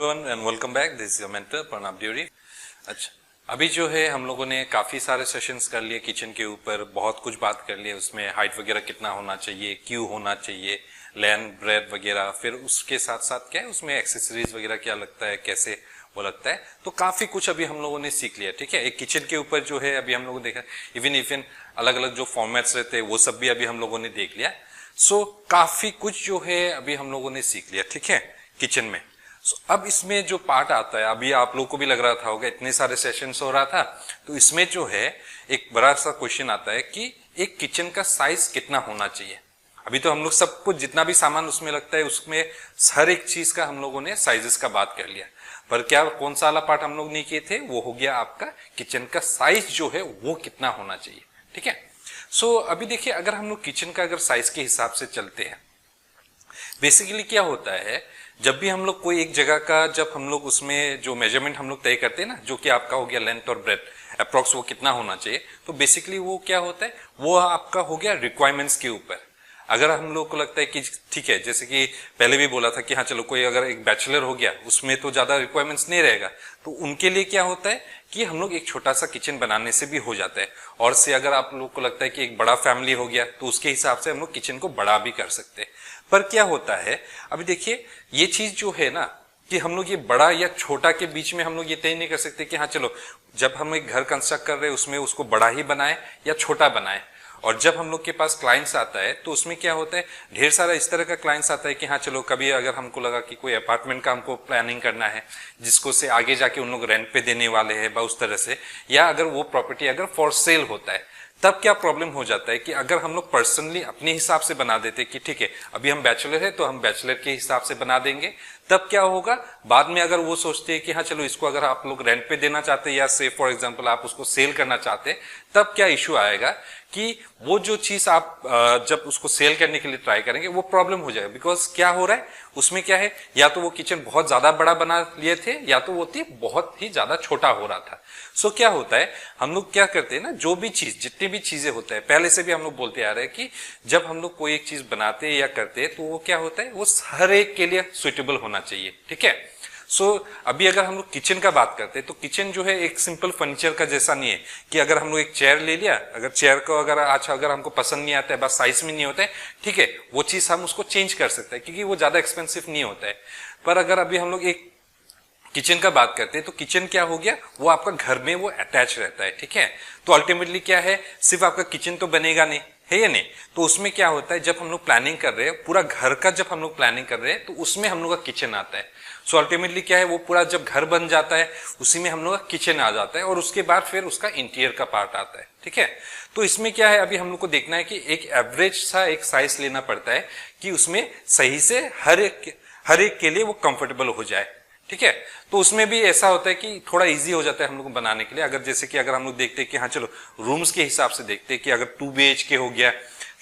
Everyone and welcome back. This is your mentor Pranab ड्यूरी। अच्छा, अभी जो है हम लोगों ने काफी सारे सेशंस कर लिए किचन के ऊपर, बहुत कुछ बात कर लिए। उसमें हाइट वगैरह कितना होना चाहिए, क्यों होना चाहिए, लेंथ ब्रेथ वगैरह, फिर उसके साथ साथ क्या है उसमें एक्सेसरीज वगैरह क्या लगता है, कैसे वो लगता है। तो काफी कुछ अभी हम लोगों ने सीख लिया। ठीक है, एक किचन के ऊपर जो है अभी हम लोगों ने देखा, इवन अलग अलग जो फॉर्मेट्स रहते हैं वो सब भी अभी हम लोगों ने देख लिया। सो काफी कुछ जो है अभी हम लोगों ने सीख लिया। ठीक है, किचन में। अब इसमें जो पार्ट आता है, अभी आप लोग को भी लग रहा था होगा इतने सारे सेशंस हो रहा था, तो इसमें जो है एक बड़ा सा क्वेश्चन आता है कि एक किचन का साइज कितना होना चाहिए। अभी तो हम लोग सब कुछ जितना भी सामान उसमें लगता है उसमें हर एक चीज का हम लोगों ने साइजेस का बात कर लिया, पर क्या कौन सा वाला पार्ट हम लोग नहीं किए थे, वो हो गया आपका किचन का साइज जो है वो कितना होना चाहिए। ठीक है, सो अभी देखिए, अगर हम लोग किचन का अगर साइज के हिसाब से चलते हैं, बेसिकली क्या होता है, जब भी हम लोग कोई एक जगह का, जब हम लोग उसमें जो मेजरमेंट हम लोग तय करते हैं ना, जो कि आपका हो गया लेंथ और ब्रेथ अप्रोक्स वो कितना होना चाहिए, तो बेसिकली वो क्या होता है, वो आपका हो गया रिक्वायरमेंट्स के ऊपर। अगर हम लोग को लगता है कि ठीक है, जैसे कि पहले भी बोला था कि हाँ चलो कोई अगर एक बैचलर हो गया उसमें तो ज्यादा रिक्वायरमेंट्स नहीं रहेगा, तो उनके लिए क्या होता है कि हम लोग एक छोटा सा किचन बनाने से भी हो जाता है। और से अगर आप लोग को लगता है कि एक बड़ा फैमिली हो गया तो उसके हिसाब से हम लोग किचन को बड़ा भी कर सकते हैं। पर क्या होता है, अभी देखिए ये चीज जो है ना कि हम लोग ये बड़ा या छोटा के बीच में हम लोग ये तय नहीं कर सकते कि हाँ चलो जब हम एक घर कंस्ट्रक्ट कर रहे हैं उसमें उसको बड़ा ही बनाए या छोटा बनाए। और जब हम लोग के पास क्लाइंट्स आता है तो उसमें क्या होता है, ढेर सारा इस तरह का क्लाइंट्स आता है कि हाँ चलो कभी अगर हमको लगा कि कोई अपार्टमेंट का हमको प्लानिंग करना है जिसको से आगे जाके उन लोग रेंट पे देने वाले हैं उस तरह से, या अगर वो प्रॉपर्टी अगर फॉर सेल होता है, तब क्या प्रॉब्लम हो जाता है कि अगर हम लोग पर्सनली अपने हिसाब से बना देते कि ठीक है अभी हम बैचलर है तो हम बैचलर के हिसाब से बना देंगे, तब क्या होगा बाद में अगर वो सोचते हैं कि हाँ चलो इसको अगर आप लोग रेंट पे देना चाहते हैं या से फॉर एग्जांपल आप उसको सेल करना चाहते हैं, तब क्या इश्यू आएगा कि वो जो चीज आप जब उसको सेल करने के लिए ट्राई करेंगे वो प्रॉब्लम हो जाएगा। बिकॉज क्या हो रहा है उसमें, क्या है, या तो वो किचन बहुत ज्यादा बड़ा बना लिए थे या तो वो बहुत ही ज्यादा छोटा हो रहा था। सो क्या होता है, हम लोग क्या करते हैं ना, जो भी चीज जितनी भी चीजें होता है, पहले से भी हम लोग बोलते आ रहे हैं कि जब हम लोग कोई एक चीज बनाते हैं या करते हैं तो वो क्या होता है, वो हर एक के लिए सुइटेबल होना चाहिए। ठीक है, सो अभी अगर हम लोग किचन का बात करते हैं तो किचन जो है एक सिंपल फर्नीचर का जैसा नहीं है कि अगर हम लोग एक चेयर ले लिया, अगर चेयर को अगर अच्छा अगर हमको पसंद नहीं आता है, बस साइज में नहीं होता है, ठीक है, वो चीज हम उसको चेंज कर सकते हैं क्योंकि वो ज्यादा एक्सपेंसिव नहीं होता है। पर अगर अभी हम लोग एक किचन का बात करते हैं तो किचन क्या हो गया, वो आपका घर में वो अटैच रहता है। ठीक है, तो अल्टीमेटली क्या है, सिर्फ आपका किचन तो बनेगा नहीं, है या नहीं, तो उसमें क्या होता है जब हम लोग प्लानिंग कर रहे हैं पूरा घर का, जब हम लोग प्लानिंग कर रहे हैं तो उसमें हम लोग का किचन आता है। सो अल्टीमेटली क्या है, वो पूरा जब घर बन जाता है उसी में हम लोग का किचन आ जाता है और उसके बाद फिर उसका इंटीरियर का पार्ट आता है। ठीक है, तो इसमें क्या है, अभी हम लोग को देखना है कि एक एवरेज सा एक साइज लेना पड़ता है कि उसमें सही से हर एक के लिए वो कंफर्टेबल हो जाए। ठीक है, तो उसमें भी ऐसा होता है कि थोड़ा इजी हो जाता है हम लोग को बनाने के लिए। अगर जैसे कि अगर हम लोग देखते हैं कि हाँ चलो रूम्स के हिसाब से देखते हैं कि अगर 2 BHK हो गया,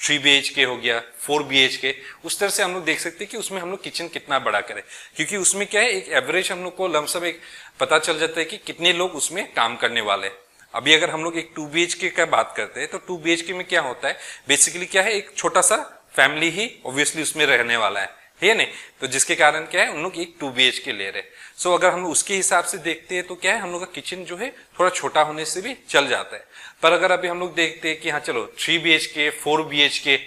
3 BHK हो गया, 4 BHK, उस तरह से हम लोग देख सकते हैं कि उसमें हम लोग किचन कितना बड़ा करें, क्योंकि उसमें क्या है एक एवरेज हम लोग को लमसम एक पता चल जाता है कि कितने लोग उसमें काम करने वाले हैं। अभी अगर हम लोग एक 2 BHK का बात करते हैं तो 2 BHK में क्या होता है, बेसिकली क्या है, एक छोटा सा फैमिली ही ऑब्वियसली उसमें रहने वाला है नहीं, तो जिसके कारण क्या है उन लोग एक 2 BHK ले रहे। सो अगर हम उसके हिसाब से देखते हैं तो क्या है, हम लोग का किचन जो है थोड़ा छोटा होने से भी चल जाता है। पर अगर अभी हम लोग देखते हैं कि हाँ चलो 3 BHK 4 BHK,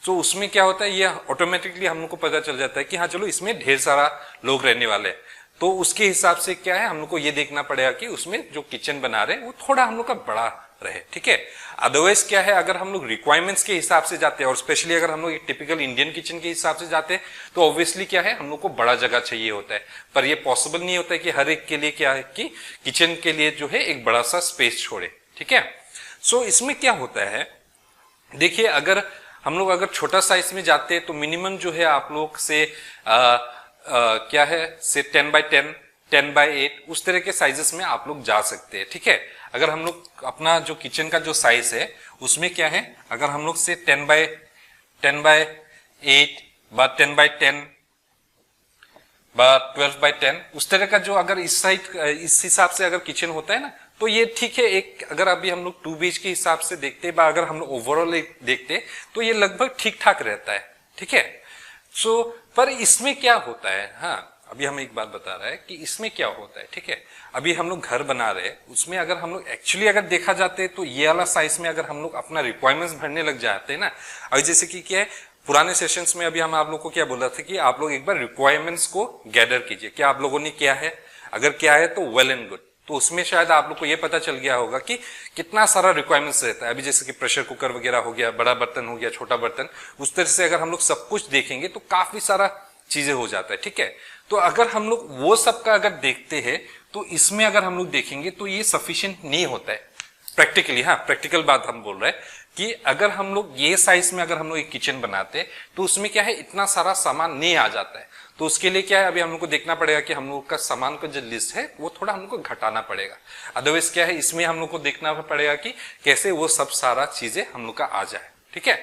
तो उसमें क्या होता है, ये ऑटोमेटिकली हम लोग को पता चल जाता है कि हाँ चलो इसमें ढेर सारा लोग रहने वाले हैं, तो उसके हिसाब से क्या है हम लोग को ये देखना पड़ेगा कि उसमें जो किचन बना रहे हैं वो थोड़ा हम लोग का बड़ा रहे। ठीक है, अदरवाइज क्या है, अगर हम लोग रिक्वायरमेंट्स के हिसाब से जाते हैं और स्पेशली अगर हम लोग एक टिपिकल इंडियन किचन के हिसाब से जाते हैं तो ऑब्वियसली क्या है, हम लोग को बड़ा जगह चाहिए होता है। पर ये पॉसिबल नहीं होता है कि हर एक के लिए क्या है कि किचन के लिए जो है एक बड़ा सा स्पेस छोड़े। ठीक है, सो इसमें क्या होता है, देखिए अगर हम लोग अगर छोटा साइज में जाते हैं तो मिनिमम जो है आप लोग से क्या है से 10x10 10x8 उस तरह के साइजेस में आप लोग जा सकते हैं। ठीक है, अगर हम लोग अपना जो किचन का जो साइज है उसमें क्या है, अगर हम लोग से 10x8 बा 10x10 बा 12x10 उस तरह का जो अगर इस साइड इस हिसाब से अगर किचन होता है ना, तो ये ठीक है। एक अगर अभी हम लोग 2 BHK के हिसाब से देखते हैं, अगर हम लोग ओवरऑल देखते तो ये लगभग ठीक ठाक रहता है। ठीक है, सो पर इसमें क्या होता है, हाँ अभी हमें एक बात बता रहा है कि इसमें क्या होता है, ठीक है। अभी हम लोग घर बना रहे हैं, उसमें अगर हम लोग एक्चुअली अगर देखा जाते हैं तो ये वाला साइज में अगर हम लोग अपना रिक्वायरमेंट्स भरने लग जाते हैं ना, अभी जैसे कि क्या है पुराने सेशंस में अभी हम आप लोग को क्या बोला था कि आप लोग एक बार रिक्वायरमेंट्स को गैदर कीजिए, क्या आप लोगों ने किया है, अगर क्या है तो वेल एंड गुड। तो उसमें शायद आप लोग को ये पता चल गया होगा कि कितना सारा रिक्वायरमेंट्स रहता है। अभी जैसे कि प्रेशर कुकर वगैरह हो गया, बड़ा बर्तन हो गया, छोटा बर्तन, उस तरह से अगर हम लोग सब कुछ देखेंगे तो काफी सारा चीजें हो जाता है, ठीक है। तो अगर हम लोग वो सब का अगर देखते हैं तो इसमें अगर हम लोग देखेंगे तो ये सफिशिएंट नहीं होता है प्रैक्टिकली। हाँ, प्रैक्टिकल बात हम बोल रहे हैं कि अगर हम लोग ये साइज में अगर हम लोग एक किचन बनाते तो उसमें क्या है इतना सारा सामान नहीं आ जाता है। तो उसके लिए क्या है अभी हम लोग को देखना पड़ेगा कि हम लोग का सामान का जो लिस्ट है वो थोड़ा हम लोग को घटाना पड़ेगा। अदरवाइज क्या है इसमें हम लोग को देखना पड़ेगा कि कैसे वो सब सारा चीजें हम लोग का आ जाए, ठीक है।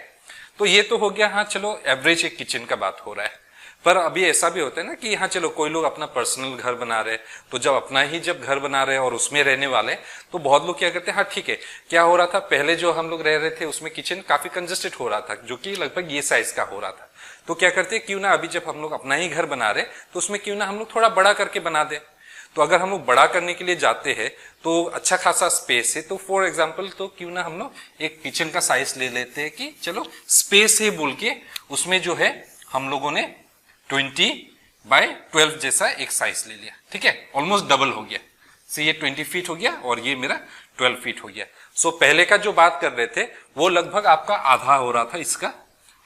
तो ये तो हो गया, हाँ चलो एवरेज एक किचन का बात हो रहा है। पर अभी ऐसा भी होता है ना कि हाँ चलो कोई लोग अपना पर्सनल घर बना रहे, तो जब अपना ही जब घर बना रहे और उसमें रहने वाले, तो बहुत लोग क्या करते हैं, हाँ ठीक है, क्या हो रहा था पहले जो हम लोग रह रहे थे उसमें किचन काफी कंजस्टेड हो रहा था, जो कि लगभग ये साइज का हो रहा था। तो क्या करते हैं, क्यों ना अभी जब हम लोग अपना ही घर बना रहे तो उसमें क्यों ना हम लोग थोड़ा बड़ा करके बना दे। तो अगर हम लोग बड़ा करने के लिए जाते हैं तो अच्छा खासा स्पेस है, तो फॉर एग्जाम्पल तो क्यों ना हम लोग एक किचन का साइज ले लेते हैं कि चलो स्पेस है बोल के उसमें जो है हम लोगों ने 20x12 जैसा एक साइज ले लिया, ठीक है, ऑलमोस्ट डबल हो गया। सो ये 20 फीट हो गया और ये मेरा 12 फीट हो गया। सो पहले का जो बात कर रहे थे वो लगभग आपका आधा हो रहा था, इसका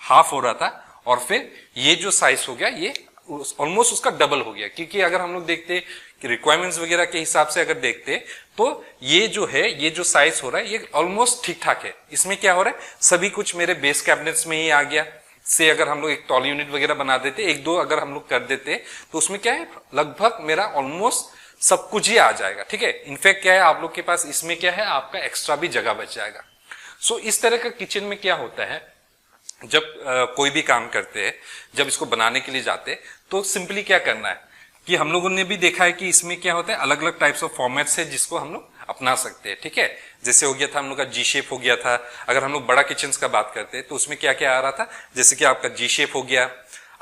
हाफ हो रहा था, और फिर ये जो साइज हो गया ये ऑलमोस्ट उसका डबल हो गया। क्योंकि अगर हम लोग देखते कि रिक्वायरमेंट्स वगैरह के हिसाब से अगर देखते तो ये जो है ये जो साइज हो रहा है ये ऑलमोस्ट ठीक ठाक है। इसमें क्या हो रहा है सभी कुछ मेरे बेस कैबिनेट्स में ही आ गया। से अगर हम लोग एक टॉल यूनिट वगैरह बना देते, एक दो अगर हम लोग कर देते, तो उसमें क्या है लगभग मेरा ऑलमोस्ट सब कुछ ही आ जाएगा, ठीक है। इनफैक्ट क्या है आप लोग के पास इसमें क्या है आपका एक्स्ट्रा भी जगह बच जाएगा। सो इस तरह का किचन में क्या होता है जब कोई भी काम करते हैं, जब इसको बनाने के लिए जाते हैं तो सिंपली क्या करना है कि हम लोगों ने भी देखा है कि इसमें क्या होता है अलग अलग टाइप्स ऑफ फॉर्मेट्स है जिसको हम लोग अपना सकते हैं, ठीक है। जैसे हो गया था हम लोग का जी शेप हो गया था। अगर हम लोग बड़ा किचन का बात करते हैं तो उसमें क्या क्या आ रहा था, जैसे कि आपका जी शेप हो गया,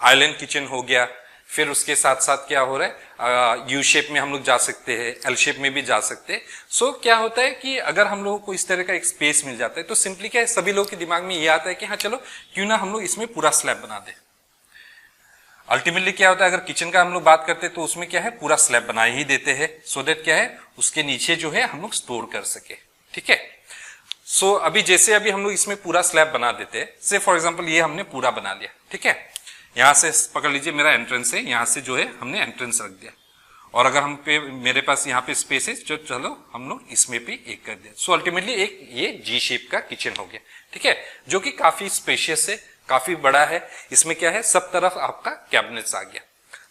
आइलैंड किचन हो गया, फिर उसके साथ साथ क्या हो रहा है यू शेप में हम लोग जा सकते हैं, एल शेप में भी जा सकते हैं। सो क्या होता है कि अगर हम लोगों को इस तरह का एक स्पेस मिल जाता है तो सिंपली क्या है सभी लोगों के दिमाग में ये आता है कि हाँ चलो क्यों ना हम लोग इसमें पूरा स्लैब बना दे। अल्टीमेटली क्या होता है अगर किचन का हम लोग बात करते हैं तो उसमें क्या है पूरा स्लैब बना ही देते हैं, सो दैट क्या है उसके नीचे जो है हम लोग स्टोर कर सके, ठीक है। सो अभी जैसे अभी हम लोग इसमें पूरा स्लैब बना देते हैं, से फॉर एग्जांपल ये हमने पूरा बना लिया, ठीक है। यहां से पकड़ लीजिए मेरा एंट्रेंस है, यहां से जो है हमने एंट्रेंस रख दिया, और अगर हम पे मेरे पास यहाँ पे स्पेस है जो चलो हम लोग इसमें भी एक कर दिया। सो अल्टीमेटली एक ये जी शेप का किचन हो गया, ठीक है, जो कि काफी स्पेशियस है, काफी बड़ा है। इसमें क्या है सब तरफ आपका कैबिनेट्स आ गया।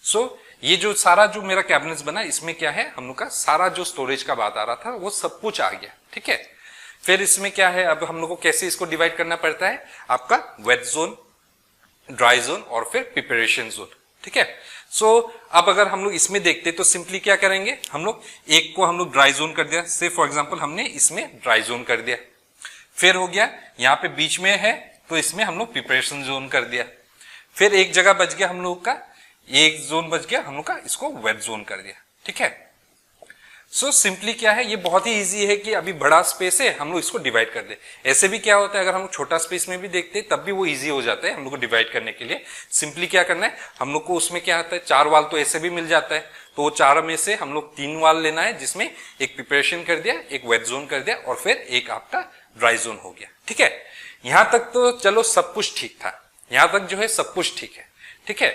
सो ये जो सारा जो मेरा कैबिनेट्स बना इसमें क्या है हम लोग का सारा जो स्टोरेज का बात आ रहा था वो सब कुछ आ गया, ठीक है। फिर इसमें क्या है अब हम लोग को कैसे इसको डिवाइड करना पड़ता है, आपका वेट जोन, ड्राई जोन और फिर प्रिपरेशन जोन, ठीक है। सो अब अगर हम लोग इसमें देखते तो सिंपली क्या करेंगे हम लोग एक को हम लोग ड्राई जोन कर दिया, से फॉर एग्जांपल हमने इसमें ड्राई जोन कर दिया। फिर हो गया यहाँ पे बीच में है तो इसमें हम लोग प्रिपरेशन जोन कर दिया। फिर एक जगह बच गया हम लोग का, एक जोन बच गया हम लोग का, इसको वेट जोन कर दिया, ठीक है। सो सिंपली क्या है ये बहुत ही इजी है कि अभी बड़ा स्पेस है हम लोग इसको डिवाइड कर दे। ऐसे भी क्या होता है अगर हम लोग छोटा स्पेस में भी देखते हैं तब भी वो इजी हो जाता है हम लोग को डिवाइड करने के लिए। सिंपली क्या करना है हम लोग को उसमें क्या आता है 4 वाल तो ऐसे भी मिल जाता है, तो वो 4 में से हम लोग 3 वाल लेना है जिसमें एक प्रिपरेशन कर दिया, एक वेट जोन कर दिया और फिर एक आपका ड्राई जोन हो गया, ठीक है। यहां तक तो चलो सब कुछ ठीक था, यहां तक जो है सब कुछ ठीक है, ठीक है।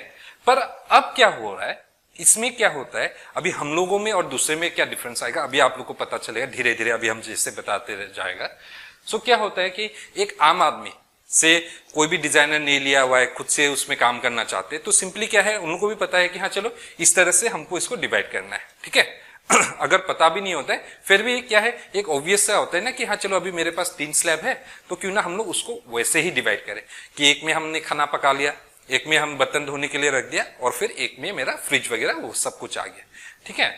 पर अब क्या हो रहा है इसमें क्या होता है अभी हम लोगों में और दूसरे में क्या डिफरेंस आएगा अभी आप लोग को पता चलेगा धीरे धीरे, अभी हम जैसे बताते रह जाएगा। सो क्या होता है कि एक आम आदमी से कोई भी डिजाइनर नहीं लिया हुआ है, खुद से उसमें काम करना चाहते हैं, तो सिंपली क्या है उनको भी पता है कि हाँ चलो इस तरह से हमको इसको डिवाइड करना है, ठीक है। अगर पता भी नहीं होता है फिर भी क्या है एक ऑब्वियस सा होता है ना कि हाँ चलो अभी मेरे पास 3 स्लैब है तो क्यों ना हम लोग उसको वैसे ही डिवाइड करें कि एक में हमने खाना पका लिया, एक में हम बर्तन धोने के लिए रख दिया और फिर एक में मेरा फ्रिज वगैरह वो सब कुछ आ गया, ठीक है।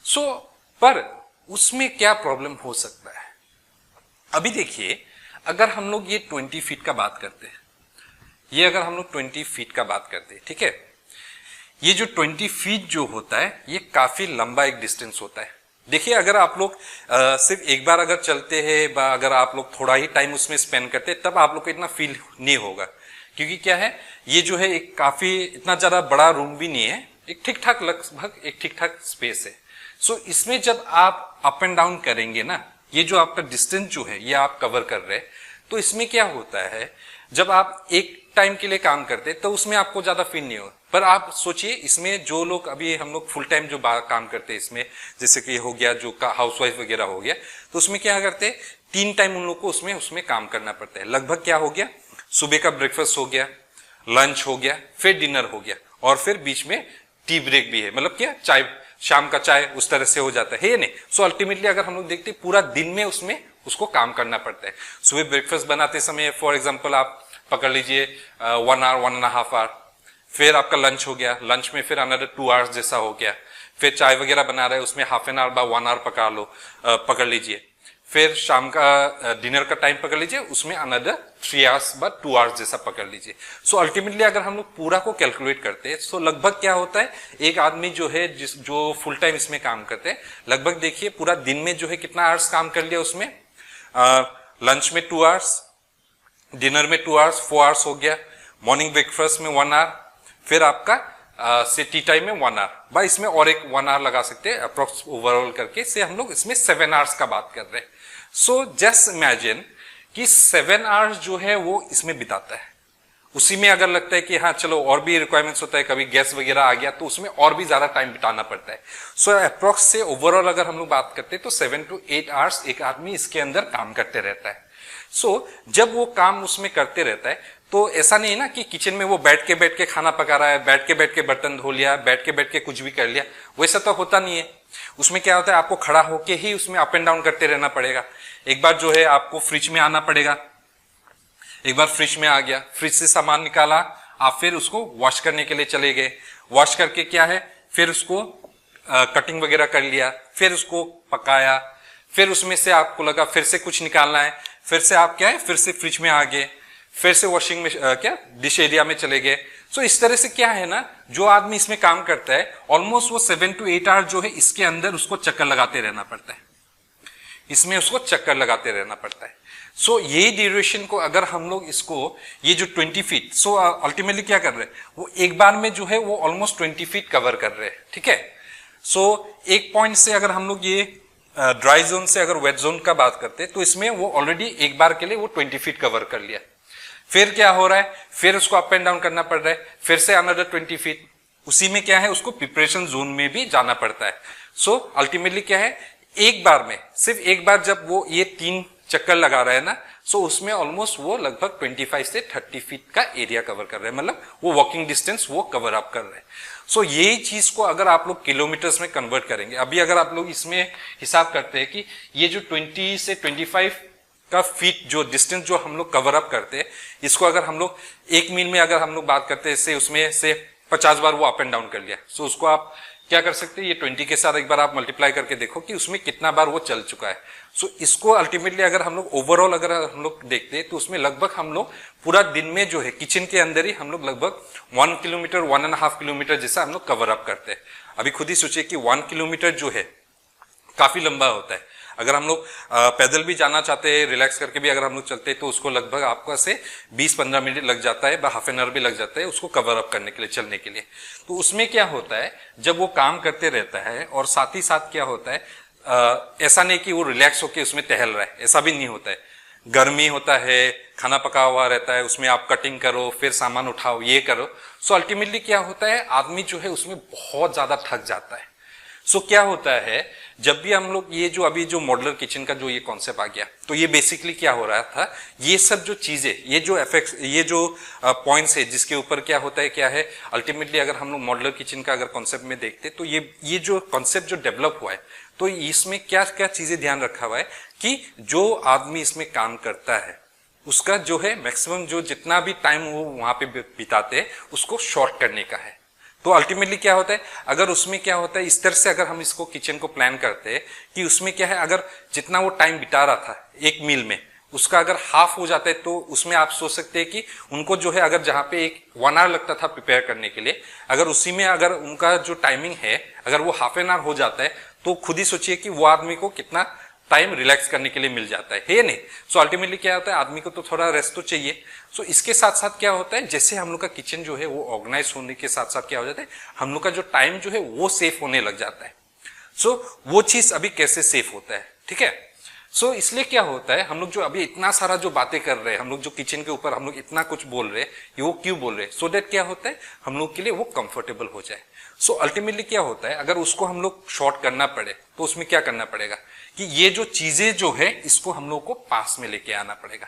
सो पर उसमें क्या प्रॉब्लम हो सकता है अभी देखिए अगर हम लोग ये 20 फीट का बात करते हैं, ये अगर हम लोग 20 फीट का बात करते हैं, ठीक है, ये जो 20 फीट जो होता है ये काफी लंबा एक डिस्टेंस होता है। देखिए अगर आप लोग सिर्फ एक बार अगर चलते हैं अगर आप लोग थोड़ा ही टाइम उसमें स्पेंड करते तब आप लोग को इतना फील नहीं होगा, क्योंकि क्या है ये जो है एक काफी इतना ज्यादा बड़ा रूम भी नहीं है, एक ठीक ठाक लगभग एक ठीक ठाक स्पेस है। सो इसमें जब आप अप एंड डाउन करेंगे ना, ये जो आपका डिस्टेंस जो है ये आप कवर कर रहे हैं, तो इसमें क्या होता है जब आप एक टाइम के लिए काम करते तो उसमें आपको ज्यादा फील नहीं होगा। पर आप सोचिए इसमें जो लोग अभी हम लोग फुल टाइम जो काम करते हैं इसमें, जैसे कि हो गया जो हाउसवाइफ वगैरह हो गया, तो उसमें क्या करते हैं 3 टाइम उन लोग को उसमें काम करना पड़ता है। लगभग क्या हो गया, सुबह का ब्रेकफास्ट हो गया, लंच हो गया, फिर डिनर हो गया, और फिर बीच में टी ब्रेक भी है, मतलब क्या चाय, शाम का चाय उस तरह से हो जाता है नहीं। सो अल्टीमेटली अगर हम लोग देखते पूरा दिन में उसमें उसको काम करना पड़ता है। सुबह ब्रेकफास्ट बनाते समय फॉर एग्जांपल आप पकड़ लीजिए 1 आवर 1.5 आवर, फिर आपका लंच हो गया, लंच में फिर अनदर 2 आवर्स जैसा हो गया, फिर चाय वगैरह बना रहे उसमें हाफ एन आवर बा 1 आवर पकड़ लीजिए, फिर शाम का डिनर का टाइम पकड़ लीजिए, उसमें अनदर 3 आवर्स बा 2 आवर्स जैसा पकड़ लीजिए। सो अल्टीमेटली अगर हम लोग पूरा को कैलकुलेट करते हैं तो लगभग क्या होता है एक आदमी जो है जो फुल टाइम इसमें काम करते हैं, लगभग देखिए पूरा दिन में जो है कितना आवर्स काम कर लिया उसमें, लंच में 2 आवर्स, डिनर में 2 आवर्स, 4 आवर्स हो गया, मॉर्निंग ब्रेकफास्ट में 1 आवर, फिर आपका से टी टाइम में 1 आवर, भाई इसमें और एक 1 आवर लगा सकते हैं अप्रोक्स ओवरऑल करके, से हम लोग इसमें 7 आवर्स का बात कर रहे हैं। सो जस्ट इमेजिन कि 7 आवर्स जो है वो इसमें बिताता है। उसी में अगर लगता है कि हाँ चलो और भी रिक्वायरमेंट्स होता है, कभी गैस वगैरह आ गया तो उसमें और भी ज्यादा टाइम बिताना पड़ता है। सो अप्रोक्स से ओवरऑल अगर हम लोग बात करते हैं तो 7 to 8 आवर्स एक आदमी इसके अंदर काम करते रहता है। सो जब वो काम उसमें करते रहता है तो ऐसा नहीं है ना कि किचन में वो बैठ के खाना पका रहा है, बैठ के बर्तन धो लिया, बैठ के कुछ भी कर लिया, वैसा तो होता नहीं है। उसमें क्या होता है आपको खड़ा होके ही उसमें अप एंड डाउन करते रहना पड़ेगा। एक बार जो है आपको फ्रिज में आना पड़ेगा, एक बार फ्रिज में आ गया, फ्रिज से सामान निकाला, आप फिर उसको वॉश करने के लिए चले गए, वॉश करके क्या है फिर उसको कटिंग वगैरह कर लिया, फिर उसको पकाया, फिर उसमें से आपको लगा फिर से कुछ निकालना है, फिर से आप क्या है फिर से फ्रिज में आ गए, फिर से वॉशिंग में क्या डिश एरिया में चले गए। सो इस तरह से क्या है ना जो आदमी इसमें काम करता है ऑलमोस्ट वो 7 to 8 आवर जो है इसके अंदर उसको चक्कर लगाते रहना पड़ता है, इसमें उसको चक्कर लगाते रहना पड़ता है। सो ये ड्यूरेशन को अगर हम लोग इसको ये जो 20 फीट, सो अल्टीमेटली क्या कर रहे हैं वो एक बार में जो है वो ऑलमोस्ट 20 फीट कवर कर रहे हैं, ठीक है। सो एक पॉइंट से अगर हम लोग ये ड्राई जोन से अगर वेट जोन का बात करते हैं तो इसमें वो ऑलरेडी एक बार के लिए वो 20 फीट कवर कर लिया। फिर क्या हो रहा है फिर उसको अप एंड डाउन करना पड़ रहा है, फिर से अनदर 20 फीट, उसी में क्या है उसको प्रिपरेशन जोन में भी जाना पड़ता है। सो अल्टीमेटली क्या है एक बार में सिर्फ एक बार जब वो ये 3 चक्कर लगा रहा है ना, सो उसमें ऑलमोस्ट वो लगभग 25 से 30 फीट का एरिया कवर कर रहे हैं, मतलब वो वॉकिंग डिस्टेंस वो कवर अप कर रहे हैं। सो यही चीज को अगर आप लोग किलोमीटर्स में कन्वर्ट करेंगे, अभी अगर आप लोग इसमें हिसाब करते हैं कि ये जो 20 से 25 का फीट जो डिस्टेंस जो हम लोग कवर अप करते हैं, इसको अगर हम लोग 1 मील में अगर हम लोग बात करते हैं इससे उसमें से 50 बार वो अप एंड डाउन कर लिया, सो उसको आप क्या कर सकते हैं ये 20 के साथ एक बार आप मल्टीप्लाई करके देखो कि उसमें कितना बार वो चल चुका है। सो इसको अल्टीमेटली अगर हम लोग ओवरऑल अगर हम लोग देखते हैं तो उसमें लगभग हम लोग पूरा दिन में जो है किचन के अंदर ही हम लोग लगभग 1 किलोमीटर 1.5 किलोमीटर जैसा हम लोग कवर अप करते हैं। अभी खुद ही सोचिए कि 1 किलोमीटर जो है काफी लंबा होता है। अगर हम लोग पैदल भी जाना चाहते हैं, रिलैक्स करके भी अगर हम लोग चलते हैं तो उसको लगभग आपको से 20-15 मिनट लग जाता है, हाफ एन आवर भी लग जाता है उसको कवर अप करने के लिए, चलने के लिए। तो उसमें क्या होता है जब वो काम करते रहता है और साथ ही साथ क्या होता है ऐसा नहीं कि वो रिलैक्स होकर उसमें टहल रहा है, ऐसा भी नहीं होता है। गर्मी होता है, खाना पका हुआ रहता है, उसमें आप कटिंग करो, फिर सामान उठाओ, ये करो। सो अल्टीमेटली क्या होता है आदमी जो है उसमें बहुत ज्यादा थक जाता है। सो क्या होता है जब भी हम लोग ये जो अभी जो मॉड्यूलर किचन का जो ये कॉन्सेप्ट आ गया, तो ये बेसिकली क्या हो रहा था, ये सब जो चीजें, ये जो इफेक्ट्स, ये जो पॉइंट्स है जिसके ऊपर क्या होता है क्या है अल्टीमेटली अगर हम लोग मॉड्यूलर किचन का अगर कॉन्सेप्ट में देखते तो ये जो कॉन्सेप्ट जो डेवलप हुआ है तो इसमें क्या क्या चीजें ध्यान रखा हुआ है कि जो आदमी इसमें काम करता है उसका जो है मैक्सिमम जो जितना भी टाइम वो वहां पे बिताते हैं उसको शॉर्ट करने का है। तो अल्टीमेटली क्या होता है अगर उसमें क्या होता है इस तरह से अगर हम इसको किचन को प्लान करते हैं कि उसमें क्या है अगर जितना वो टाइम बिता रहा था एक मील में उसका अगर हाफ हो जाता है तो उसमें आप सोच सकते हैं कि उनको जो है अगर जहां पे एक 1 आवर लगता था प्रिपेयर करने के लिए, अगर उसी में अगर उनका जो टाइमिंग है अगर वो हाफ एन आवर हो जाता है तो खुद ही सोचिए कि वो आदमी को कितना टाइम रिलैक्स करने के लिए मिल जाता है नहीं। सो अल्टीमेटली क्या होता है, आदमी को तो थोड़ा रेस्ट तो चाहिए। सो इसके साथ साथ क्या होता है, जैसे हम लोग का किचन जो है वो ऑर्गेनाइज होने के साथ साथ क्या हो जाता है, हम लोग का जो टाइम जो है वो सेफ होने लग जाता है। सो वो चीज अभी कैसे सेफ होता है, ठीक है। सो इसलिए क्या होता है, हम लोग जो अभी इतना सारा जो बातें कर रहे हैं, हम लोग जो किचन के ऊपर हम लोग इतना कुछ बोल रहे हैं, ये वो क्यों बोल रहे हैं, सो दैट क्या होता है हम लोग के लिए वो कंफर्टेबल हो जाए। सो अल्टीमेटली क्या होता है, अगर उसको हम लोग शॉर्ट करना पड़े तो उसमें क्या करना पड़ेगा कि ये जो चीजें जो है इसको हम लोग को पास में लेके आना पड़ेगा।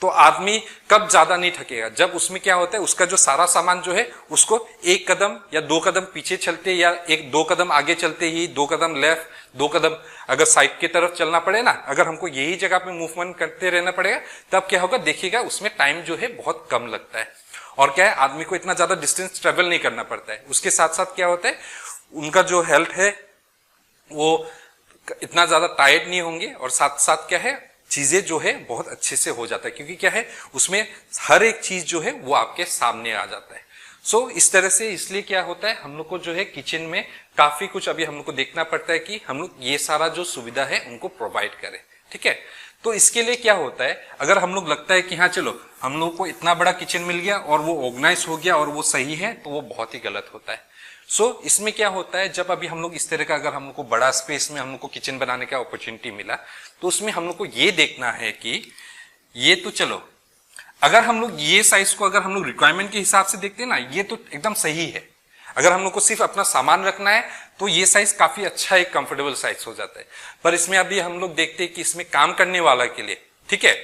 तो आदमी कब ज्यादा नहीं थकेगा, जब उसमें क्या होता है उसका जो सारा सामान जो है उसको 1 कदम या 2 कदम पीछे चलते या 1-2 कदम आगे चलते ही 2 कदम लेफ्ट 2 कदम अगर साइड की तरफ चलना पड़े ना, अगर हमको यही जगह पे मूवमेंट करते रहना पड़ेगा तब क्या होगा, देखिएगा उसमें टाइम जो है बहुत कम लगता है। और क्या है, आदमी को इतना ज्यादा डिस्टेंस ट्रेवल नहीं करना पड़ता है। उसके साथ साथ क्या होता है, उनका जो हेल्थ है वो इतना ज्यादा टायर्ड नहीं होंगे और साथ साथ क्या है चीजें जो है बहुत अच्छे से हो जाता है, क्योंकि क्या है उसमें हर एक चीज जो है वो आपके सामने आ जाता है। सो इस तरह से इसलिए क्या होता है, हम लोग को जो है किचन में काफी कुछ अभी हम लोग को देखना पड़ता है कि हम लोग ये सारा जो सुविधा है उनको प्रोवाइड करें, ठीक है। तो इसके लिए क्या होता है, अगर हम लोग लगता है कि हाँ चलो हम लोग को इतना बड़ा किचन मिल गया और वो ऑर्गेनाइज हो गया और वो सही है, तो वो बहुत ही गलत होता है। सो इसमें क्या होता है, जब अभी हम लोग इस तरह का अगर हम लोग को बड़ा स्पेस में हम लोग को किचन बनाने का अपॉर्चुनिटी मिला, तो उसमें हम लोग को ये देखना है कि ये तो चलो अगर हम लोग ये साइज को अगर हम लोग रिक्वायरमेंट के हिसाब से देखते हैं ना, ये तो एकदम सही है। अगर हम लोग को सिर्फ अपना सामान रखना है तो ये साइज काफी अच्छा एक कंफर्टेबल साइज हो जाता है। पर इसमें अभी हम लोग देखते हैं कि इसमें काम करने वाला के लिए, ठीक है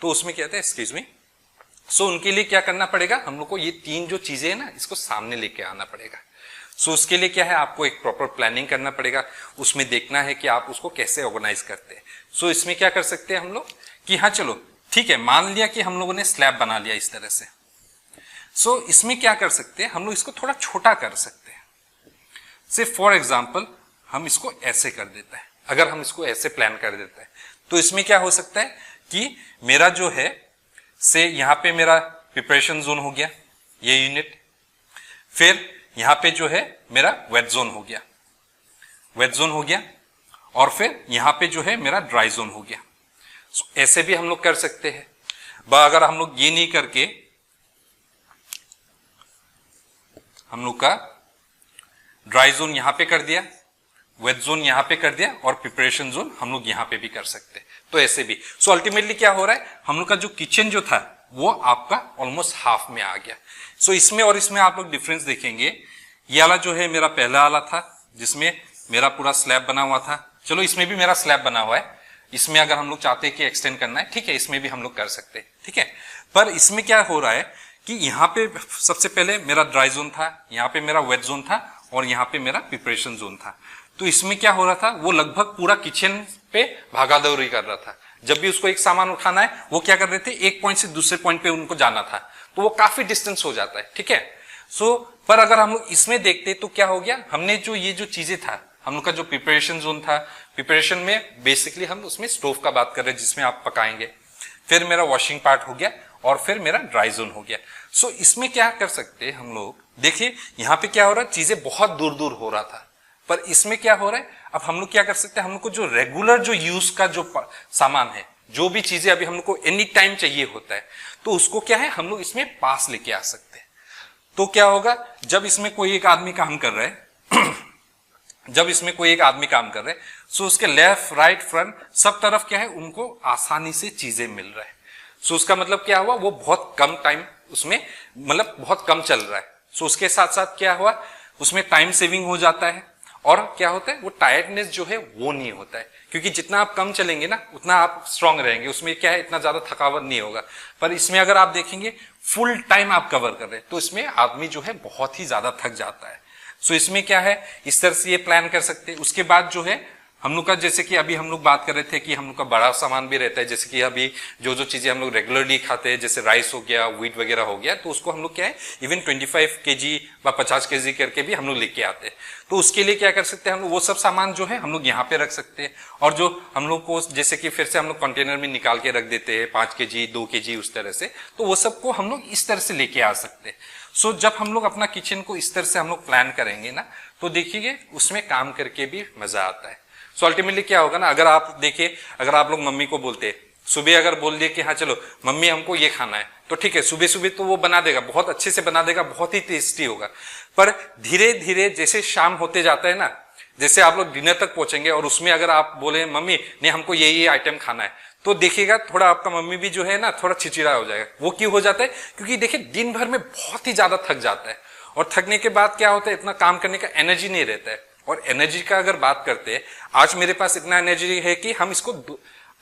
तो उसमें क्या होता है, एक्सक्यूज मी, सो उनके लिए क्या करना पड़ेगा, हम लोग को ये 3 जो चीजें है ना इसको सामने लेके आना पड़ेगा। सो उसके लिए क्या है, आपको एक प्रॉपर प्लानिंग करना पड़ेगा, उसमें देखना है कि आप उसको कैसे ऑर्गेनाइज करते हैं। सो इसमें क्या कर सकते हैं हम लोग कि हाँ चलो ठीक है, मान लिया कि हम लोगों ने स्लैब बना लिया इस तरह से। सो इसमें क्या कर सकते हैं हम लोग, इसको थोड़ा छोटा कर सकते हैं। से फॉर एग्जाम्पल हम इसको ऐसे कर देते हैं, अगर हम इसको ऐसे प्लान कर देते हैं तो इसमें क्या हो सकता है कि मेरा जो है से यहां पे मेरा प्रिपरेशन जोन हो गया ये यूनिट, फिर यहां पे जो है मेरा वेट जोन हो गया, वेट जोन हो गया, और फिर यहां पे जो है मेरा ड्राई जोन हो गया। ऐसे भी हम लोग कर सकते हैं। अगर हम लोग ये नहीं करके हम लोग का ड्राई जोन यहां पे कर दिया, वेट जोन यहां पे कर दिया और प्रिपरेशन जोन हम लोग यहां पे भी कर सकते हैं, तो ऐसे भी। सो अल्टीमेटली क्या हो रहा है, हम लोग का जो किचन जो था वो आपका ऑलमोस्ट हाफ में आ गया। सो इसमें और इसमें आप लोग डिफरेंस देखेंगे, ये वाला जो है मेरा पहला वाला था जिसमें मेरा पूरा स्लैब बना हुआ था, चलो इसमें भी मेरा स्लैब बना हुआ है, इसमें अगर हम लोग चाहते हैं कि एक्सटेंड करना है, ठीक है, इसमें भी हम लोग कर सकते हैं, ठीक है। पर इसमें क्या हो रहा है कि यहाँ पे सबसे पहले मेरा ड्राई जोन था, यहाँ पे मेरा वेट जोन था और यहाँ पे मेरा प्रिपरेशन जोन था। तो इसमें क्या हो रहा था, वो लगभग पूरा किचन पे भागादौड़ी कर रहा था। जब भी उसको एक सामान उठाना है वो क्या कर रहे थे, एक पॉइंट से दूसरे पॉइंट पे उनको जाना था, तो वो काफी डिस्टेंस हो जाता है, ठीक है। सो पर अगर हम लोग इसमें देखते तो क्या हो गया, हमने जो ये जो चीजें था, हम लोग का जो प्रिपरेशन जोन था, प्रिपरेशन में बेसिकली हम उसमें स्टोव का बात कर रहे हैं जिसमें आप पकाएंगे, फिर मेरा वॉशिंग पार्ट हो गया और फिर मेरा ड्राई जोन हो गया। सो इसमें क्या कर सकते हैं हम लोग, देखिए यहाँ पे क्या हो रहा है, चीजें बहुत दूर दूर हो रहा था, पर इसमें क्या हो रहा है, अब हम लोग क्या कर सकते हैं, हम लोग को जो रेगुलर जो यूज का जो सामान है, जो भी चीजें अभी हम लोग को एनी टाइम चाहिए होता है, तो उसको क्या है हम लोग इसमें पास लेके आ सकते हैं। तो क्या होगा, जब इसमें कोई एक आदमी काम कर रहा है जब इसमें कोई एक आदमी काम कर रहे हैं, सो उसके लेफ्ट राइट फ्रंट सब तरफ क्या है उनको आसानी से चीजें मिल रहा है। सो उसका मतलब क्या हुआ, वो बहुत कम टाइम उसमें मतलब बहुत कम चल रहा है। सो उसके साथ साथ क्या हुआ, उसमें टाइम सेविंग हो जाता है और क्या होता है, वो टायर्डनेस जो है वो नहीं होता है, क्योंकि जितना आप कम चलेंगे ना उतना आप स्ट्रांग रहेंगे, उसमें क्या है इतना ज्यादा थकावट नहीं होगा। पर इसमें अगर आप देखेंगे फुल टाइम आप कवर कर रहे हैं तो इसमें आदमी जो है बहुत ही ज्यादा थक जाता है। सो इसमें क्या है, इस तरह से ये प्लान कर सकते हैं। उसके बाद जो है हम लोग का जैसे कि अभी हम लोग बात कर रहे थे कि हम लोग का बड़ा सामान भी रहता है, जैसे कि अभी जो जो चीजें हम लोग रेगुलरली खाते हैं जैसे राइस हो गया, व्हीट वगैरह हो गया, तो उसको हम लोग क्या है इवन 25 kg व 50 kg करके भी हम लोग लेके आते हैं। तो उसके लिए क्या कर सकते हैं हम लोग, वो सब सामान जो है हम लोग यहाँ पे रख सकते हैं, और जो हम लोग को जैसे कि फिर से हम लोग कंटेनर में निकाल के रख देते हैं 5 kg 2 kg उस तरह से, तो वो सबको हम लोग इस तरह से लेके आ सकते हैं। सो जब हम लोग अपना किचन को इस तरह से हम लोग प्लान करेंगे ना, तो देखिए उसमें काम करके भी मजा आता है। सो अल्टीमेटली क्या होगा ना, अगर आप देखिए, अगर आप लोग मम्मी को बोलते सुबह अगर बोल दिए कि हाँ चलो मम्मी हमको ये खाना है, तो ठीक है सुबह सुबह तो वो बना देगा, बहुत अच्छे से बना देगा, बहुत ही टेस्टी होगा। पर धीरे धीरे जैसे शाम होते जाता है ना, जैसे आप लोग डिनर तक पहुंचेंगे और उसमें अगर आप बोले मम्मी नहीं हमको ये आइटम खाना है, तो देखिएगा थोड़ा आपका मम्मी भी जो है ना थोड़ा चिड़चिड़ा हो जाएगा। वो क्यों हो जाता है, क्योंकि देखिए दिन भर में बहुत ही ज्यादा थक जाता है, और थकने के बाद क्या होता है इतना काम करने का एनर्जी नहीं रहता है। और एनर्जी का अगर बात करते हैं, आज मेरे पास इतना एनर्जी है कि हम इसको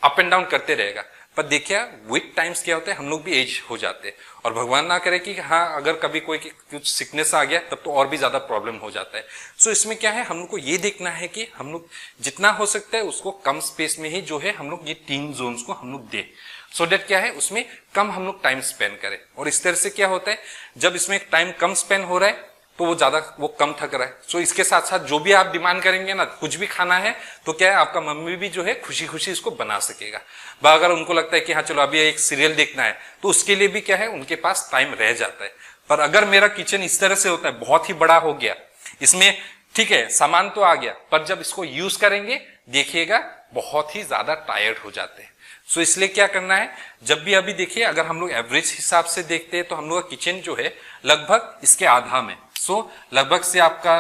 अप एंड डाउन करते रहेगा, पर देखिए विथ टाइम्स क्या होता है हम लोग भी एज हो जाते हैं, और भगवान ना करे कि हाँ अगर कभी कोई कुछ सिकनेस आ गया तब तो और भी ज्यादा प्रॉब्लम हो जाता है। सो इसमें क्या है हम लोग को ये देखना है कि हम लोग जितना हो सकता है उसको कम स्पेस में ही जो है हम लोग ये 3 जोन्स को हम लोग दे, सो डेट क्या है उसमें कम हम लोग टाइम स्पेंड करें। और इस तरह से क्या होता है जब इसमें टाइम कम स्पेंड हो रहा है तो वो कम थक रहा है। सो इसके साथ साथ जो भी आप डिमांड करेंगे ना, कुछ भी खाना है तो क्या है आपका मम्मी भी जो है खुशी खुशी इसको बना सकेगा। अगर उनको लगता है कि हाँ चलो अभी एक सीरियल देखना है तो उसके लिए भी क्या है उनके पास टाइम रह जाता है। पर अगर मेरा किचन इस तरह से होता है बहुत ही बड़ा हो गया, इसमें ठीक है सामान तो आ गया, पर जब इसको यूज करेंगे देखिएगा बहुत ही ज्यादा टायर्ड हो जाते हैं। सो इसलिए क्या करना है, जब भी अभी देखिए अगर हम लोग एवरेज हिसाब से देखते हैं तो हम लोग का किचन जो है लगभग इसके आधा में, सो लगभग से आपका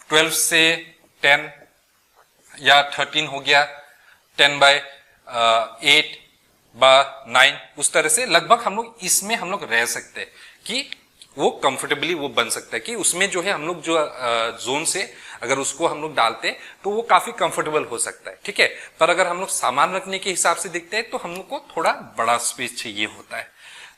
12 से 10 या 13 हो गया, 10/8 9 उस तरह से लगभग हम लोग इसमें हम लोग रह सकते हैं कि वो कंफर्टेबली वो बन सकता है कि उसमें जो है हम लोग जो जोन से अगर उसको हम लोग डालते हैं तो वो काफी कंफर्टेबल हो सकता है, ठीक है। पर अगर हम लोग सामान रखने के हिसाब से देखते हैं तो हम लोग को थोड़ा बड़ा स्पेस चाहिए होता है।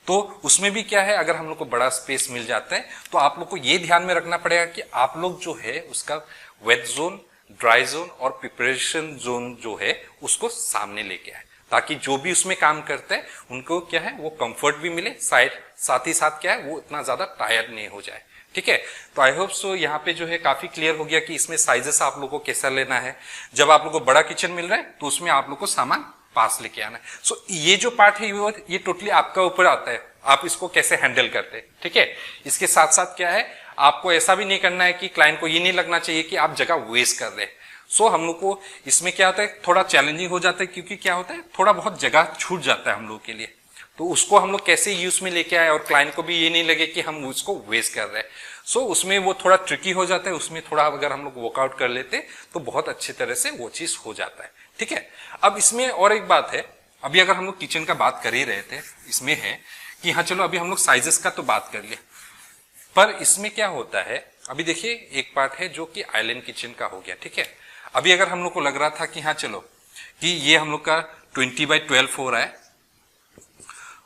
तो उसमें भी क्या है अगर हम लोग को बड़ा स्पेस मिल जाता है तो आप लोग को ये ध्यान में रखना पड़ेगा कि आप लोग जो है उसका वेट जोन, ड्राई जोन और प्रिपरेशन जोन जो है उसको सामने लेके आए, ताकि जो भी उसमें काम करते हैं उनको क्या है वो कंफर्ट भी मिले, साथ ही साथ क्या है वो इतना ज्यादा टायर्ड नहीं हो जाए, ठीक है। तो आई होप सो यहाँ पे जो है काफी क्लियर हो गया कि इसमें साइजेस आप लोग को कैसा लेना है। जब आप लोग को बड़ा किचन मिल रहा है तो उसमें आप लोग को सामान पास लेके आना है। सो ये जो पार्ट है ये टोटली आपका ऊपर आता है, आप इसको कैसे हैंडल करते हैं, ठीक है। इसके साथ साथ क्या है आपको ऐसा भी नहीं करना है कि क्लाइंट को ये नहीं लगना चाहिए कि आप जगह वेस्ट कर रहे हैं। सो हम लोग को इसमें क्या होता है थोड़ा चैलेंजिंग हो जाता है, क्योंकि क्या होता है थोड़ा बहुत जगह छूट जाता है हम लोग के लिए, तो उसको हम लोग कैसे यूज में लेके आए और क्लाइंट को भी ये नहीं लगे कि हम उसको वेस्ट कर रहे हैं। सो उसमें वो थोड़ा ट्रिकी हो जाता है, उसमें थोड़ा अगर हम लोग वर्कआउट कर लेते तो बहुत अच्छी तरह से वो चीज हो जाता है, ठीक है। अब इसमें और एक बात है, अभी अगर हम लोग किचन का बात कर ही रहे थे, इसमें है कि हाँ चलो अभी हम लोग साइजेस का तो बात कर लिए, पर इसमें क्या होता है अभी देखिए एक पार्ट है जो कि आइलैंड किचन का हो गया, ठीक है। अभी अगर हम लोग को लग रहा था कि हाँ चलो कि ये हम लोग का 20/12 हो रहा है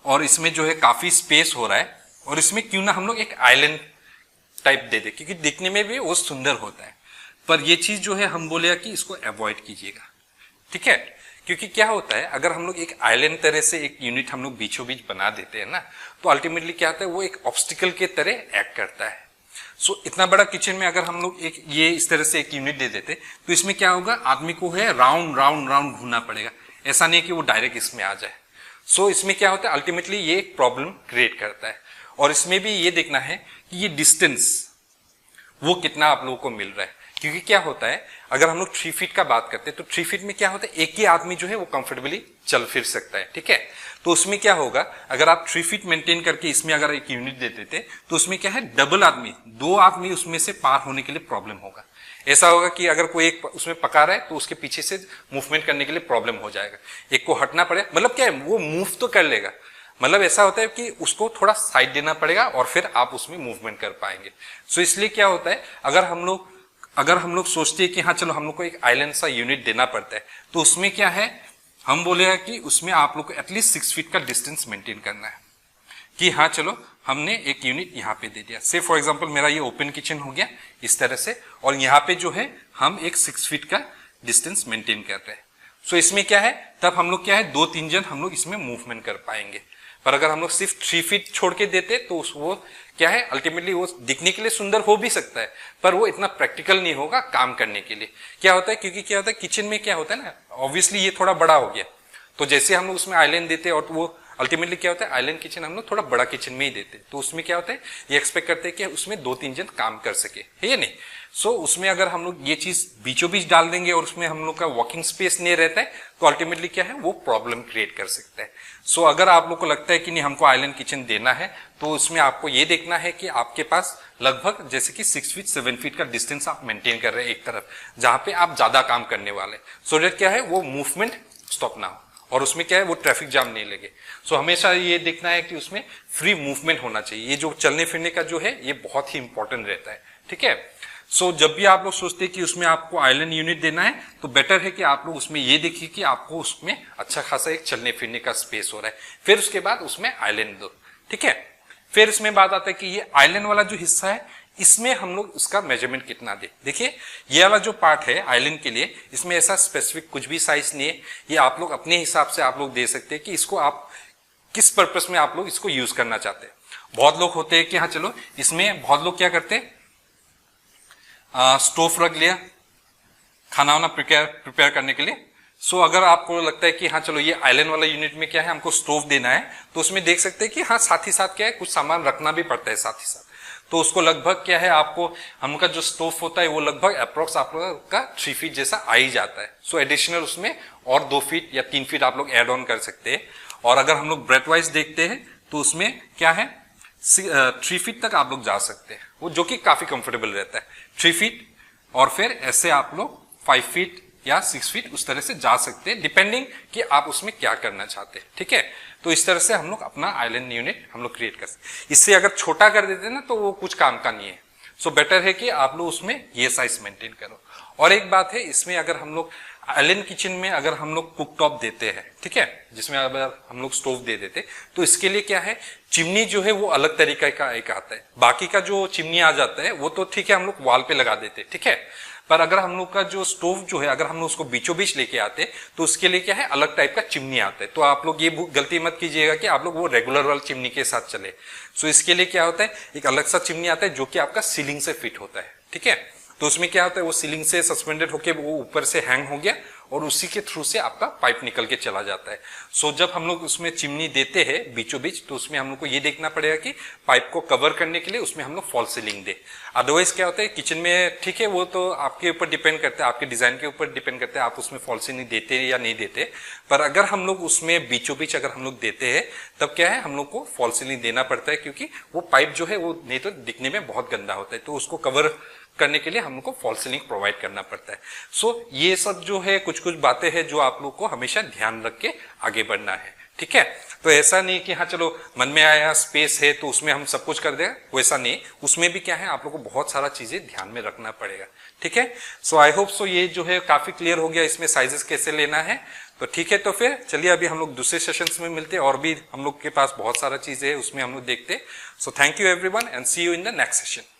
और इसमें जो है काफी स्पेस हो रहा है, और इसमें क्यों ना हम लोग एक आइलैंड टाइप दे दे, क्योंकि दिखने में भी वो सुंदर होता है। पर ये चीज जो है हम बोले कि इसको अवॉइड कीजिएगा, ठीक है। क्योंकि क्या होता है अगर हम लोग एक आइलैंड तरह से एक यूनिट हम लोग बीचों बीच बना देते हैं ना, तो अल्टीमेटली क्या होता है वो एक ऑब्स्टिकल के तरह एक्ट करता है। सो इतना बड़ा किचन में अगर हम लोग एक ये इस तरह से एक यूनिट दे देते तो इसमें क्या होगा आदमी को है राउंड राउंड राउंड घूमना पड़ेगा, ऐसा नहीं कि वो डायरेक्ट इसमें आ जाए। सो इसमें क्या होता है अल्टीमेटली ये एक प्रॉब्लम क्रिएट करता है। और इसमें भी ये देखना है कि ये डिस्टेंस वो कितना आप लोगों को मिल रहा है, क्योंकि क्या होता है अगर हम लोग 3 फीट का बात करते हैं तो 3 फीट में क्या होता है एक ही आदमी जो है वो कंफर्टेबली चल फिर सकता है, ठीक है। तो उसमें क्या होगा अगर आप 3 फीट मेंटेन करके इसमें अगर एक यूनिट देते थे तो उसमें क्या है डबल आदमी 2 आदमी उसमें से पार होने के लिए प्रॉब्लम होगा। ऐसा होगा कि अगर कोई एक उसमें पका रहा है तो उसके पीछे से मूवमेंट करने के लिए प्रॉब्लम हो जाएगा, एक को हटना पड़े, मतलब क्या है वो मूव तो कर लेगा, मतलब ऐसा होता है कि उसको थोड़ा साइड देना पड़ेगा और फिर आप उसमें मूवमेंट कर पाएंगे। सो इसलिए क्या होता है अगर हम लोग सोचते हैं कि हाँ चलो हम लोग को एक आइलैंड सा यूनिट देना पड़ता है, तो उसमें क्या है हम बोलेगा कि उसमें आप लोग को एटलीस्ट 6 फीट का डिस्टेंस मेंटेन करना है कि हाँ चलो हमने एक यूनिट यहाँ पे दे दिया। से फॉर एग्जांपल मेरा ये ओपन किचन हो गया इस तरह से, और यहाँ पे जो है हम एक 6 फीट का डिस्टेंस मेंटेन कर रहे हैं। सो इसमें क्या है, तब हम लोग क्या है 2-3 जन हम लोग इसमें मूवमेंट कर पाएंगे। पर अगर हम लोग सिर्फ 3 फीट छोड़ के देते तो वो क्या है, अल्टीमेटली वो दिखने के लिए सुंदर हो भी सकता है, पर वो इतना प्रैक्टिकल नहीं होगा काम करने के लिए। क्या होता है, क्योंकि क्या होता है किचन में क्या होता है ना, ऑब्वियसली ये थोड़ा बड़ा हो गया, तो जैसे हम लोग उसमें आइलैंड देते हैं और वो अल्टीमेटली क्या होता है, आइलैंड किचन हम लोग थोड़ा बड़ा किचन में ही देते, तो उसमें क्या होता है, ये एक्सपेक्ट करते हैं कि उसमें 2-3 जन काम कर सके, है या नहीं। सो उसमें अगर हम लोग ये चीज बीचों बीच डाल देंगे और उसमें हम लोग का वॉकिंग स्पेस नहीं रहता है, तो अल्टीमेटली क्या है, वो प्रॉब्लम क्रिएट कर सकता है। सो अगर आप लोग को लगता है कि नहीं हमको आइलैंड किचन देना है, तो उसमें आपको ये देखना है कि आपके पास लगभग जैसे कि 6 फीट 7 फीट का डिस्टेंस आप मेंटेन कर रहे हैं एक तरफ, जहां पे आप ज्यादा काम करने वाले, सो दैट क्या है वो मूवमेंट स्टॉप ना हो और उसमें क्या है वो ट्रैफिक जाम नहीं लगे। सो हमेशा ये देखना है कि उसमें फ्री मूवमेंट होना चाहिए। ये जो चलने फिरने का जो है ये बहुत ही इंपॉर्टेंट रहता है, ठीक है। सो जब भी आप लोग सोचते हैं कि उसमें आपको आइलैंड यूनिट देना है, तो बेटर है कि आप लोग उसमें ये देखिए कि आपको उसमें अच्छा खासा एक चलने फिरने का स्पेस हो रहा है, फिर उसके बाद उसमें आइलैंड दो, ठीक है। फिर इसमें बात आता है कि ये आइलैंड वाला जो हिस्सा है, इसमें हम लोग उसका मेजरमेंट कितना दे। देखिए ये वाला जो पार्ट है आइलैंड के लिए, इसमें ऐसा स्पेसिफिक कुछ भी साइज नहीं है, ये आप लोग अपने हिसाब से आप लोग दे सकते हैं कि इसको आप किस पर्पस में आप लोग इसको यूज करना चाहते हैं। बहुत लोग होते हैं कि हाँ चलो इसमें, बहुत लोग क्या करते हैं स्टोव रख लिया खाना वाना प्रिपेयर करने के लिए। सो अगर आपको लगता है कि हाँ चलो ये आइलैंड वाला यूनिट में क्या है हमको स्टोव देना है, तो उसमें देख सकते हैं कि हाँ साथ ही साथ क्या है कुछ सामान रखना भी पड़ता है साथ ही साथ, तो उसको लगभग क्या है आपको हमका जो स्टोव होता है वो लगभग अप्रोक्स आप लोग का 3 फीट जैसा आ ही जाता है। सो एडिशनल उसमें और 2 फीट या 3 फीट आप लोग एड ऑन कर सकते हैं। और अगर हम लोग ब्रेथ वाइज देखते हैं तो उसमें क्या है 3 फीट तक आप लोग जा सकते हैं, वो जो कि काफी कंफर्टेबल रहता है 3 फीट, और फिर ऐसे आप लोग 5 फीट या 6 फीट उस तरह से जा सकते हैं, डिपेंडिंग कि आप उसमें क्या करना चाहते हैं, ठीक है। तो इस तरह से हम लोग अपना आइलैंड यूनिट हम लोग क्रिएट कर सकते हैं। इससे अगर छोटा कर देते हैं ना तो वो कुछ काम का नहीं है। सो बेटर है कि आप लोग उसमें ये साइज मेंटेन करो। और एक बात है इसमें, अगर हम लोग आइलैंड किचन में अगर हम लोग कुक टॉप देते हैं, ठीक है, जिसमें अगर हम लोग स्टोव दे देते, तो इसके लिए क्या है चिमनी जो है वो अलग तरीके का एक आता है। बाकी का जो चिमनी आ जाता है वो तो ठीक है हम लोग वॉल पे लगा देते, ठीक है। पर अगर हम लोग का जो स्टोव जो है अगर हम लोग उसको बीचों बीच लेके आते तो उसके लिए क्या है अलग टाइप का चिमनी आता है। तो आप लोग ये गलती मत कीजिएगा कि आप लोग वो रेगुलर वाला चिमनी के साथ चले। सो इसके लिए क्या होता है एक अलग सा चिमनी आता है जो कि आपका सीलिंग से फिट होता है, ठीक है। तो उसमें क्या होता है वो सीलिंग से सस्पेंडेड होके वो ऊपर से हैंग हो गया और उसी के थ्रू से आपका पाइप निकल के चला जाता है। सो जब हम लोग उसमें चिमनी देते हैं बीचों बीच, तो उसमें हम लोग को ये देखना पड़ेगा कि पाइप को कवर करने के लिए उसमें हम लोग फॉल सीलिंग दे। अदरवाइज क्या होता है किचन में, ठीक है, वो तो आपके ऊपर डिपेंड करता है, आपके डिजाइन के ऊपर डिपेंड करता है आप उसमें फॉल सीलिंग देते हैं या नहीं देते। पर अगर हम लोग उसमें बीचों बीच अगर हम लोग देते हैं तब क्या है हम लोग को फॉल सीलिंग देना पड़ता है, क्योंकि वो पाइप जो है वो नहीं तो दिखने में बहुत गंदा होता है, तो उसको कवर करने के लिए हम लोग को फॉल सीलिंग प्रोवाइड करना पड़ता है। सो ये सब जो है कुछ कुछ बातें हैं जो आप लोग को हमेशा ध्यान रख के आगे बढ़ना है, ठीक है। तो ऐसा नहीं कि हाँ चलो मन में आया स्पेस है तो उसमें हम सब कुछ कर दें, वैसा नहीं। उसमें भी क्या है आप लोग को बहुत सारा चीजें ध्यान में रखना पड़ेगा, ठीक है। सो आई होप सो ये जो है काफी क्लियर हो गया इसमें साइजेस कैसे लेना है। तो ठीक है, तो फिर चलिए अभी हम लोग दूसरे सेशंस में मिलते हैं, और भी हम लोग के पास बहुत सारा चीजें है उसमें हम लोग देखते हैं। So thank you everyone and see you in the next session.